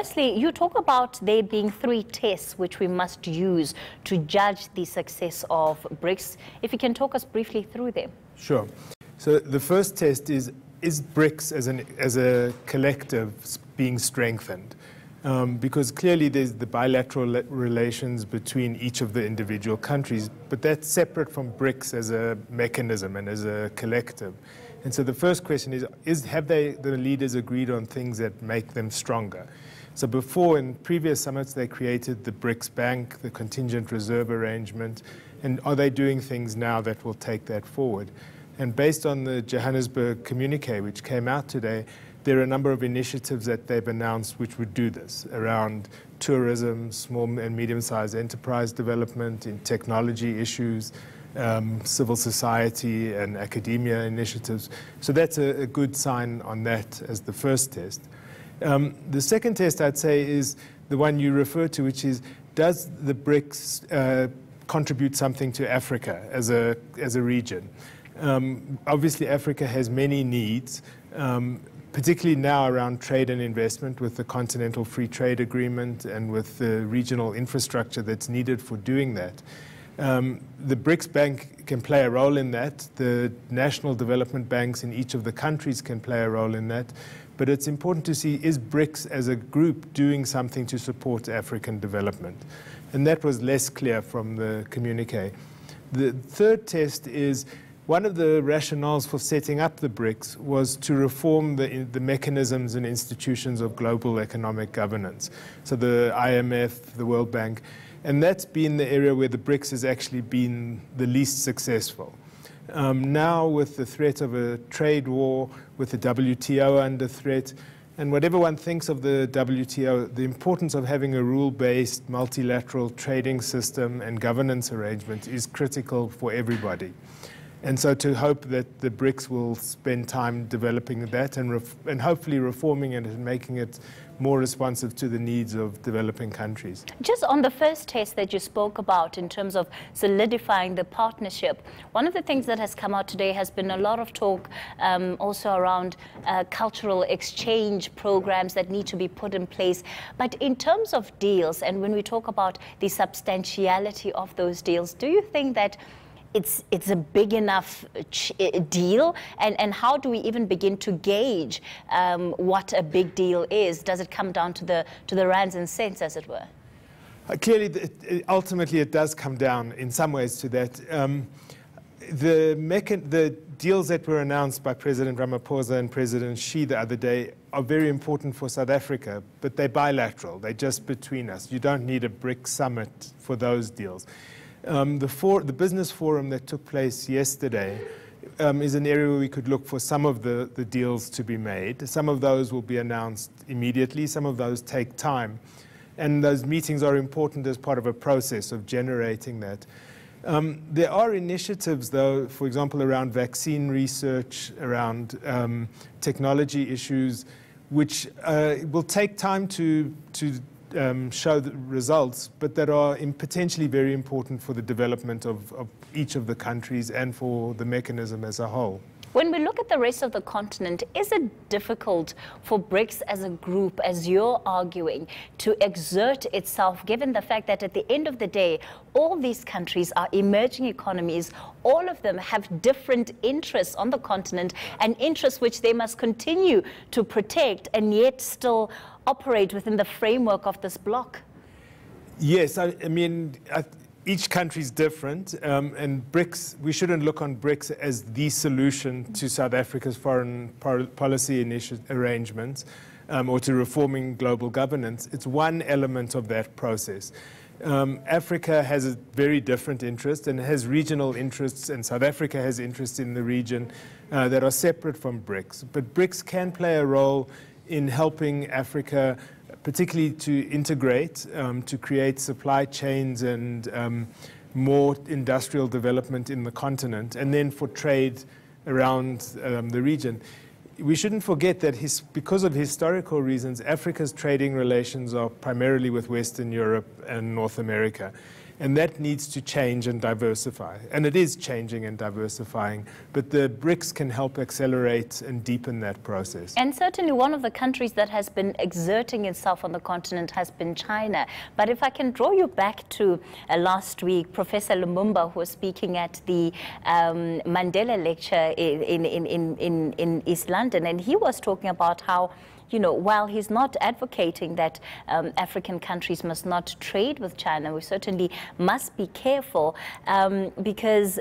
Firstly, you talk about there being 3 tests which we must use to judge the success of BRICS. If you can talk us briefly through them. Sure. So the first test is BRICS as a collective being strengthened? Because clearly there's the bilateral relations between each of the individual countries, but that's separate from BRICS as a mechanism and as a collective. And so the first question is have the leaders agreed on things that make them stronger? So before, in previous summits, they created the BRICS Bank, the contingent reserve arrangement, and are they doing things now that will take that forward? And based on the Johannesburg communique, which came out today, there are a number of initiatives that they've announced which would do this around tourism, small and medium-sized enterprise development, in technology issues, civil society and academia initiatives. So that's a good sign on that as the first test. The second test, I'd say, is the one you refer to, which is, does the BRICS contribute something to Africa as a region? Obviously, Africa has many needs, particularly now around trade and investment with the Continental Free Trade Agreement and with the regional infrastructure that's needed for doing that. The BRICS Bank can play a role in that. The national development banks in each of the countries can play a role in that. But it's important to see, is BRICS as a group doing something to support African development? And that was less clear from the communique. The third test is, one of the rationales for setting up the BRICS was to reform the mechanisms and institutions of global economic governance. So the IMF, the World Bank, and that's been the area where the BRICS has actually been the least successful. Now, with the threat of a trade war, with the WTO under threat, and whatever one thinks of the WTO, the importance of having a rule-based multilateral trading system and governance arrangement is critical for everybody. And so to hope that the BRICS will spend time developing that and hopefully reforming it and making it more responsive to the needs of developing countries. Just on the first test that you spoke about in terms of solidifying the partnership, one of the things that has come out today has been a lot of talk also around cultural exchange programs that need to be put in place. But in terms of deals, and when we talk about the substantiality of those deals, do you think that it's a big enough deal, and how do we even begin to gauge what a big deal is? Does it come down to the rands and cents, as it were? Clearly, ultimately, it does come down in some ways to that. The deals that were announced by President Ramaphosa and President Xi the other day are very important for South Africa, but they're bilateral. They're just between us. You don't need a Brics Summit for those deals. The business forum that took place yesterday is an area where we could look for some of the deals to be made. Some of those will be announced immediately. Some of those take time. And those meetings are important as part of a process of generating that. There are initiatives, though, for example, around vaccine research, around technology issues, which will take time to show the results, but that are potentially very important for the development of each of the countries and for the mechanism as a whole. When we look at the rest of the continent, is it difficult for BRICS as a group, as you're arguing, to exert itself, given the fact that at the end of the day, all these countries are emerging economies, all of them have different interests on the continent, and interests which they must continue to protect and yet still operate within the framework of this bloc? Yes, I mean, each country is different, and BRICS, we shouldn't look on BRICS as the solution to South Africa's foreign policy arrangements or to reforming global governance. It's one element of that process. Africa has a very different interest and has regional interests, and South Africa has interests in the region that are separate from BRICS. But BRICS can play a role in helping Africa, particularly to integrate, to create supply chains and more industrial development in the continent, and then for trade around the region. We shouldn't forget that because of historical reasons, Africa's trading relations are primarily with Western Europe and North America. And that needs to change and diversify. And it is changing and diversifying, but the BRICS can help accelerate and deepen that process. And certainly one of the countries that has been exerting itself on the continent has been China. But if I can draw you back to last week, Professor Lumumba, who was speaking at the Mandela lecture in East London, and he was talking about how, you know, while he's not advocating that African countries must not trade with China, we certainly must be careful because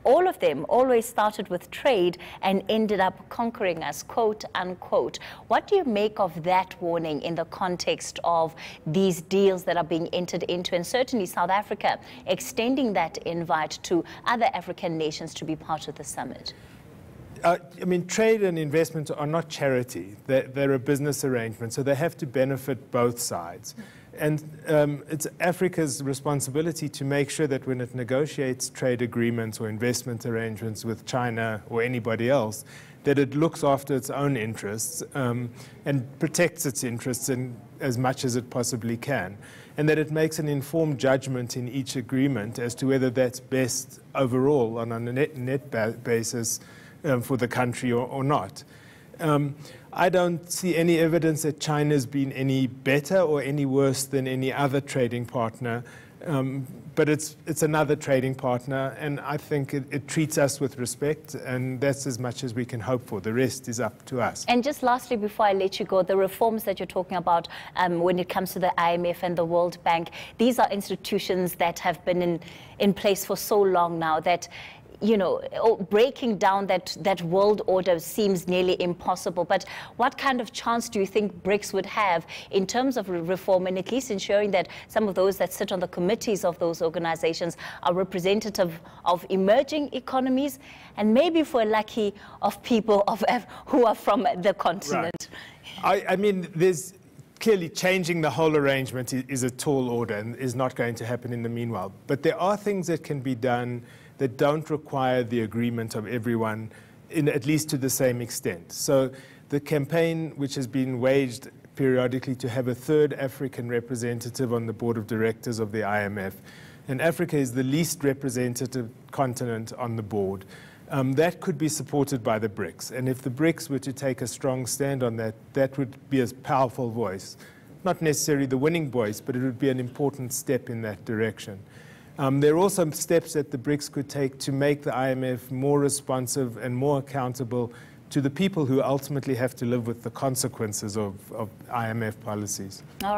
all of them always started with trade and ended up conquering us, quote unquote. What do you make of that warning in the context of these deals that are being entered into, and certainly South Africa extending that invite to other African nations to be part of the summit? I mean, trade and investment are not charity. They're a business arrangement, so they have to benefit both sides. And it's Africa's responsibility to make sure that when it negotiates trade agreements or investment arrangements with China or anybody else, that it looks after its own interests and protects its interests as much as it possibly can, and that it makes an informed judgment in each agreement as to whether that's best overall on a net basis for the country or not. I don't see any evidence that China's been any better or any worse than any other trading partner, but it's another trading partner, and I think it treats us with respect, and that's as much as we can hope for. The rest is up to us. And just lastly, before I let you go, the reforms that you're talking about when it comes to the IMF and the World Bank, these are institutions that have been in place for so long now that, you know, breaking down that world order seems nearly impossible. But what kind of chance do you think BRICS would have in terms of reform, and at least ensuring that some of those that sit on the committees of those organizations are representative of emerging economies, and maybe, if we're lucky, of people who are from the continent? Right. I mean, there's clearly changing the whole arrangement is a tall order and is not going to happen in the meanwhile. But there are things that can be done that don't require the agreement of everyone, at least to the same extent. So the campaign, which has been waged periodically to have a third African representative on the board of directors of the IMF, and Africa is the least representative continent on the board, that could be supported by the BRICS. And if the BRICS were to take a strong stand on that, that would be a powerful voice. Not necessarily the winning voice, but it would be an important step in that direction. There are also steps that the BRICS could take to make the IMF more responsive and more accountable to the people who ultimately have to live with the consequences of IMF policies. All right.